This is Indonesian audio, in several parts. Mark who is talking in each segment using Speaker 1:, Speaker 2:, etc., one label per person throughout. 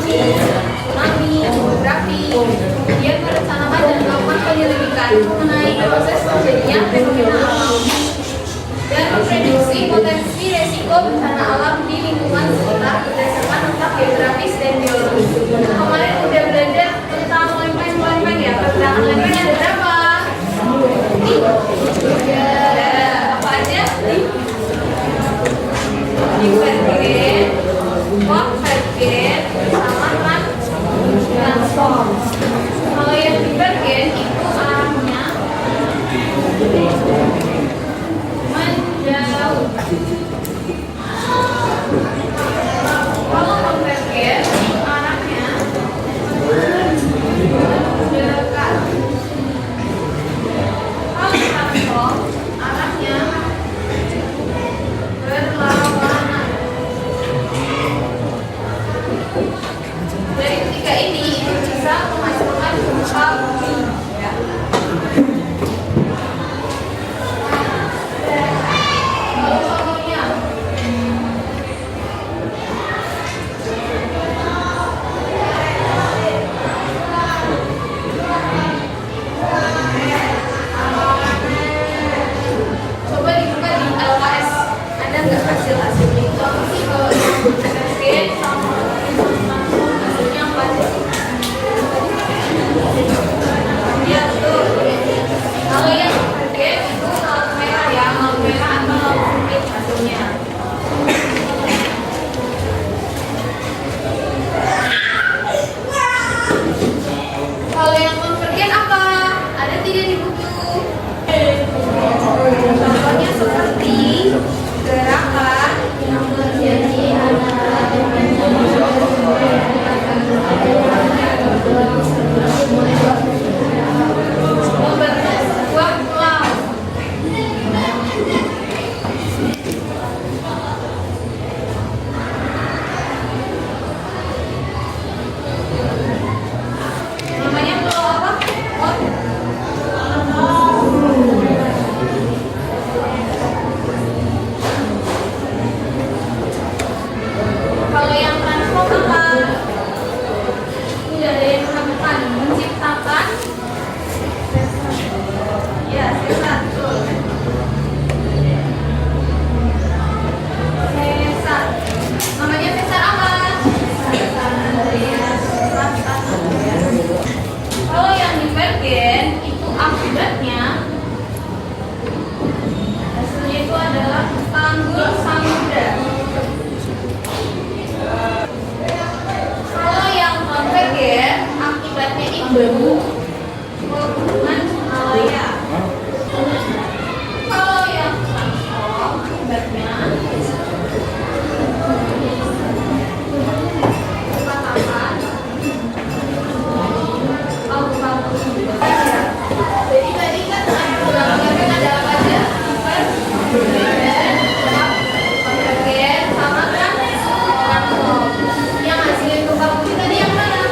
Speaker 1: tsunami, geografi. Kemudian merencanakan dan melakukan penyelidikan mengenai proses terjadinya fenomena alam dan memprediksi potensi resiko bencana alam di lingkungan sekitar berdasarkan letak geografis dan biologis. Kemarin udah belajar tentang lempeng ya. Pergerakan lempeng ada berapa? Ada apa aja? Divergen, konvergen, sama transform. Kalau yang divergen itu arahnya menjauh. Kalau konvergen arahnya mendekat. Kalau transform arahnya berlawanan. Dari ketiga ini bisa menghasilkan gempa bumi. Ya. Kalau contohnya coba dibuka di LKS, ada nggak hasilnya itu apa sih? Kalau konvergen sama hasilnya apa aja sih? Ya betul. Kalau yang konvergen itu laut merah ya, laut merah atau laut sempit hasilnya. Kalau yang konvergen apa? Ada tidak di buku? Contohnya seperti gerakan yang terjadi antara membentuk sebuah cloud. Namanya cloud apa? Kalau yang transform apa? Tidak ada yang menemukan, menciptakan. Ya, sesat. Sesat. Namanya sesat apa? Kalau yang divergen itu akibatnya hasilnya itu adalah tanggul samudra. Kalau yang konvergen akibatnya itu hubungan Himalaya. Kalau yang transform akibatnya katakan abu-abu. Jadi tadi kan konvergen ada apa aja? Konvergen sama transform. Yang hasilin gempa bumi tadi yang mana?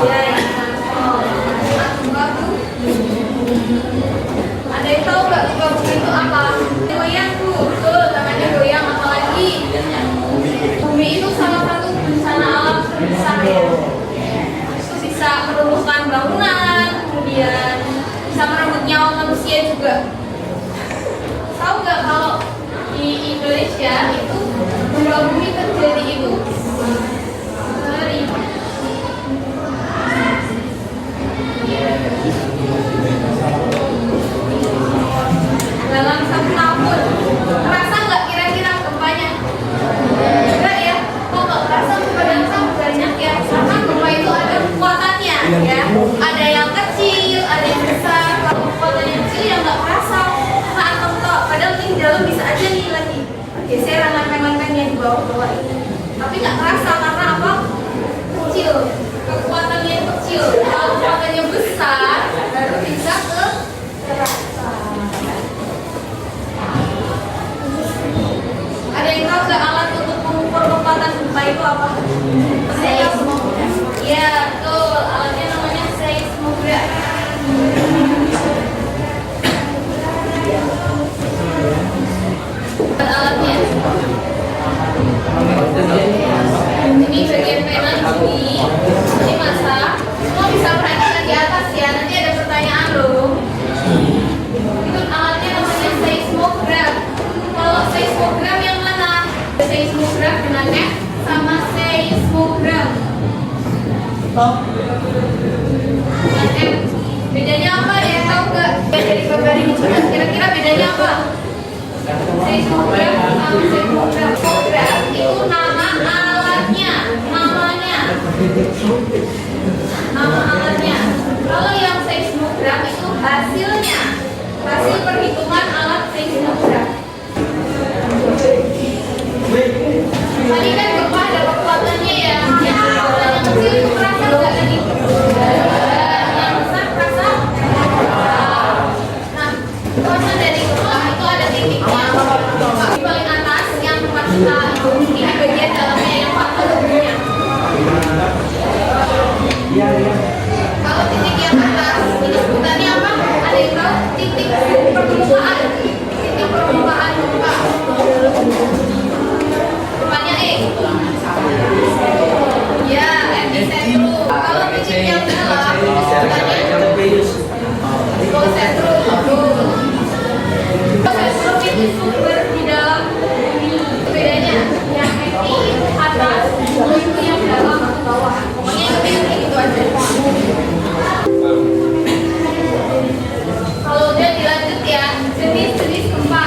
Speaker 1: Ya, yang transform. Gempa bumi. Ada yang tahu nggak gempa bumi itu apa? Goyang tuh, betul. Namanya goyang. Apalagi bumi itu salah satu bencana alam terbesar ya. Itu bisa meruntuhkan bangunan, kemudian bisa merenggut nyawa manusia juga. Tahu nggak kalau di Indonesia itu gempa bumi terjadi itu dalam 1 tahun. Kerasa nggak kira-kira gempanya? Enggak ya? Kok nggak kerasa padahal sangat banyak ya? Karena gempa itu ada kekuatannya ya. Ada yang kecil, ada yang besar. Kalau kekuatan yang kecil ya nggak kerasa. Saat gempa, padahal di dalam bisa aja nih lagi geseran lempeng-lempengnya di bawah-bawah ini. Tapi nggak kerasa karena apa? Kecil. Kekuatannya kecil. Kalau kekuatannya besar, baru bisa kerasa. Ada yang tahu nggak alat untuk mengukur kekuatan gempa itu apa? Seismograf. Iya, betul. Alatnya namanya seismograf. Alatnya Kira-kira bedanya apa? Seismograf sama seismograf. Seismograf itu nama alatnya, namanya. Nama alatnya. Kalau yang seismograf itu hasilnya, hasil perhitungan alat seismograf. Tadi kan gempa ada kekuatannya ya. Yang kecil itu terasa nggak tadi? Yang besar terasa? Nah, kekuatan dari gempa itu ada titiknya. Di paling atas yang tempat kita ini bagian dalamnya yang faktor umumnya. Kalau titik yang atas ini sebutannya apa? Ada yang tahu? Titik permukaan. Titik permukaan gempa. Depannya E. Ya, epicentrum. Kalau titik yang dalam ini sebutannya epicentrum. Epicentrum itu sumber di dalam bumi. Bedanya yang epi atas, itu yang dalam atau bawah. Pokoknya yang itu aja. Kalau udah dilanjut ya, jenis-jenis gempa.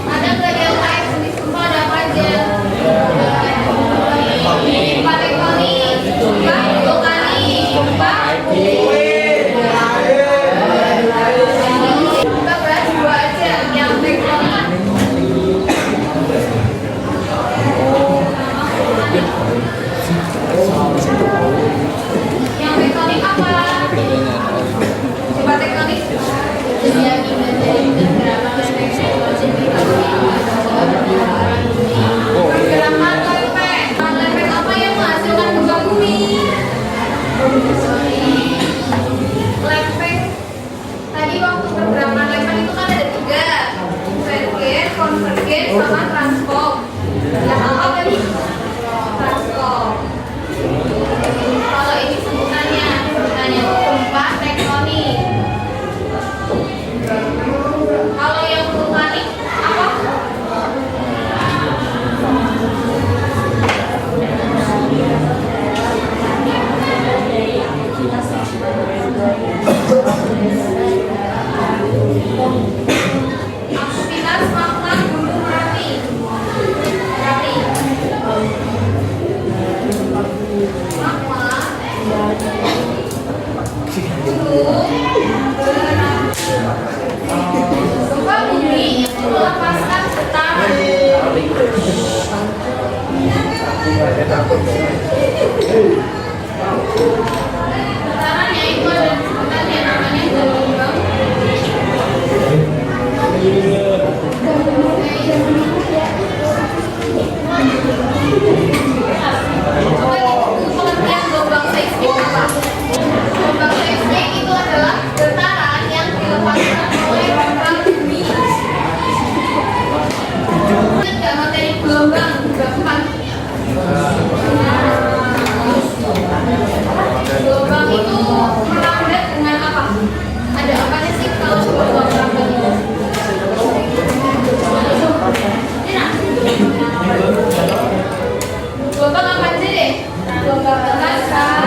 Speaker 1: Ada nggak yang lain jenis gempa ada apa aja? Gempa tektonik, gempa vulkanik, gempa kita bahas dua aja yang tektonik. Yang tektonik apa? Coba tektonik. Pergerakan lempeng. Lempeng apa yang menghasilkan gempa bumi? Lempeng. Tadi waktu pergerakan lempeng itu kan ada 3, konvergen, konvergen, sama transform. Yang apa tadi? Transform. Kalau ini sebutannya itu gempa tektonik. Kalau yang vulkanik apa? Aktivitas magma gunung Merapi. Magma gempa bumi itu melepaskan getaran. Getarannya itu ada sebutannya namanya gelombang. Coba pengertian gelombang seismik apa? Gelombang seismik itu adalah getaran yang dilepaskan oleh gempa bumi. Enggak materi gelombang gampang. Gelombang itu merambat dengan apa? Ada apanya sih kalau gelombang merambat itu? Gelombang apa aja deh? Gelombang besar,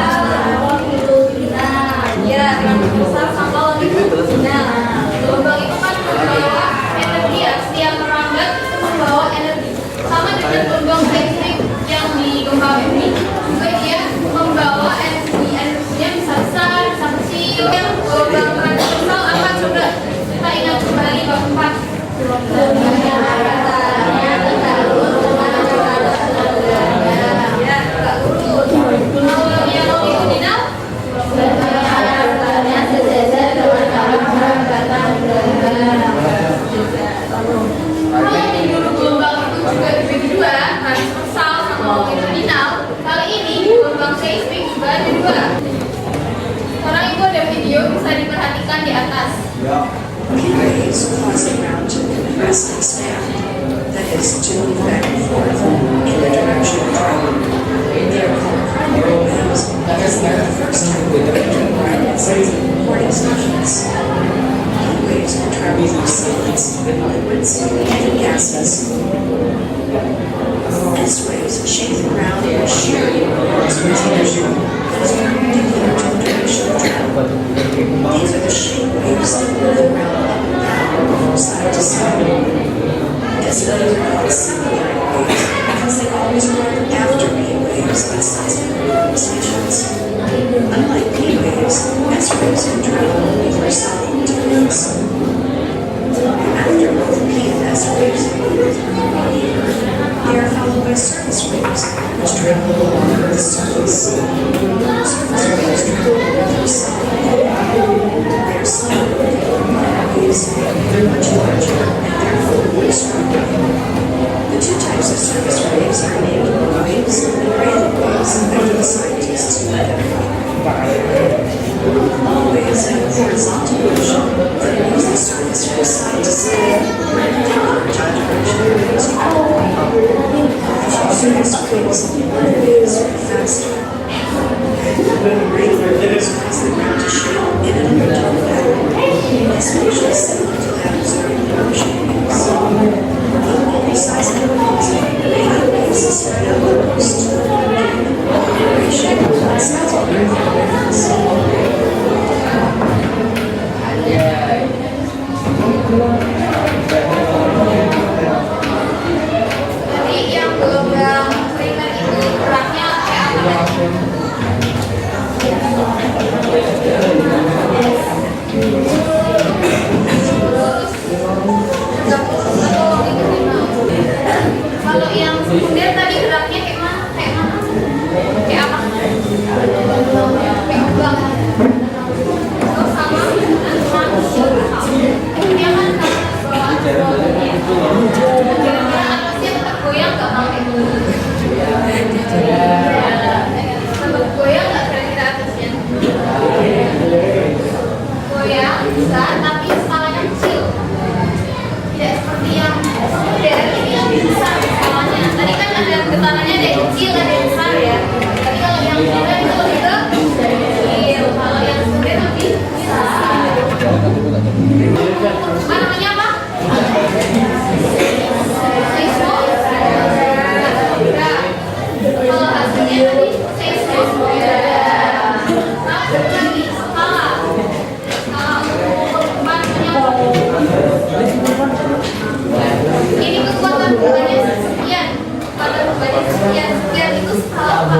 Speaker 1: longitudinal. Ya, gelombang besar sama longitudinal. Gelombang itu kan membawa energi ya, setiap merambat itu membawa energi. Sama dengan gelombang seismik yang di gempa bumi, juga dia membawa energi. Energinya bisa besar, bisa kecil. Yang gelombang transversal apa coba? Kita ingat kembali bab 4.
Speaker 2: Waves cause the ground to compress and expand, that is, to move back and forth in the direction of travel. They are called primary waves because they are the first time recording structures. Heat waves will travel through solids, liquids, and gases. S waves shake the ground in a shearing rotation that is perpendicular to the direction of travel. These are the shake waves that move the ground up and down. waves can travel only horizontally to the sun. After both P and S waves they are followed by surface waves, which travel along Earth's surface. Surface waves travel over solid. They are slower than waves, they're much larger and therefore more stronger. The two types of surface waves are named waves and radio waves after the scientists who identified them. All waves have a horizontal motion that moves the surface from side to side, depending on the direction the waves travel. Surface waves are faster. Regular waves cause the ground to shake in an undertone pattern, especially similar to that observed in ocean waves. Equal size elements, radio waves spread out the most, duration and
Speaker 1: Jadi yang gelombang ringan itu geraknya kayak apa? Kalau yang sekunder tadi geraknya kayak mana? Kayak apa? Kayak ombak. Terus sama dia kan kira-kira atasnya tergoyang nggak pakai sempat goyang nggak kira-kira atasnya? Goyang bisa, tapi skalanya kecil. Tidak seperti yang sekunder ini yang besar skalanya. Tadi kan ada getarannya ada yang kecil ada yang besar ya. Tapi kalau yang sekunder itu lebih kecil. Kalau yang sekunder lebih besar. Namanya apa? Seismo? Enggak. Kalau hasilnya tadi seismo. Nah, satu lagi skala. Skala untuk kembangannya apa? Ini kekuatan bebannya sekian. Kekuatan bebannya sekian. Sekian itu skala apa?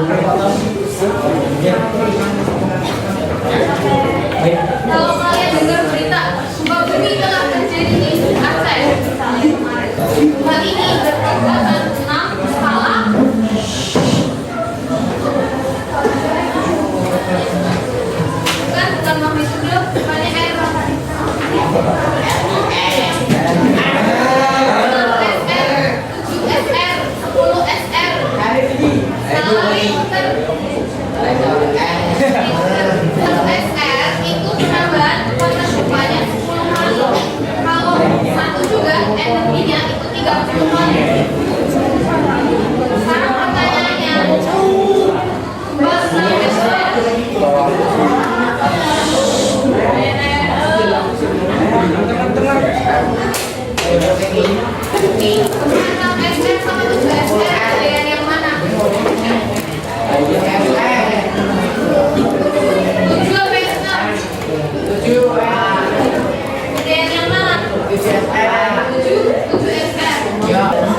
Speaker 1: Kalau kalian dengar berita gempa bumi telah terjadi di Aceh misalnya kemarin, gempa ini berkekuatan 6 skala. Bukan magnitudo, bukannya air apa? SR, 7 SR, 10 SR. Salah Richter. 1 SR itu penambahan kekuatan gempanya 10 kali. Kalau satu juga energinya itu 30 kali. Sekarang pertanyaannya, gempa skala Richter gempa 6 SR sama 7 SR kalian yang mana? 7 apa yang 6? 7 kalian yang mana? 7 SR sekarang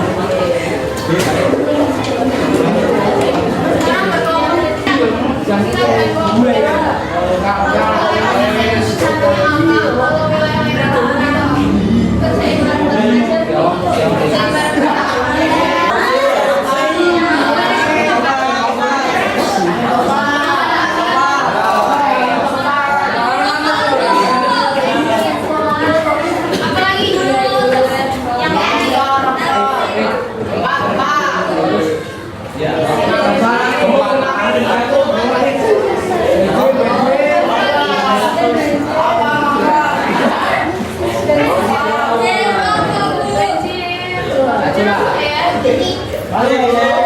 Speaker 1: berkelompok kita berkelompok kalau wilayah merah keseimbang apalagi yang jadi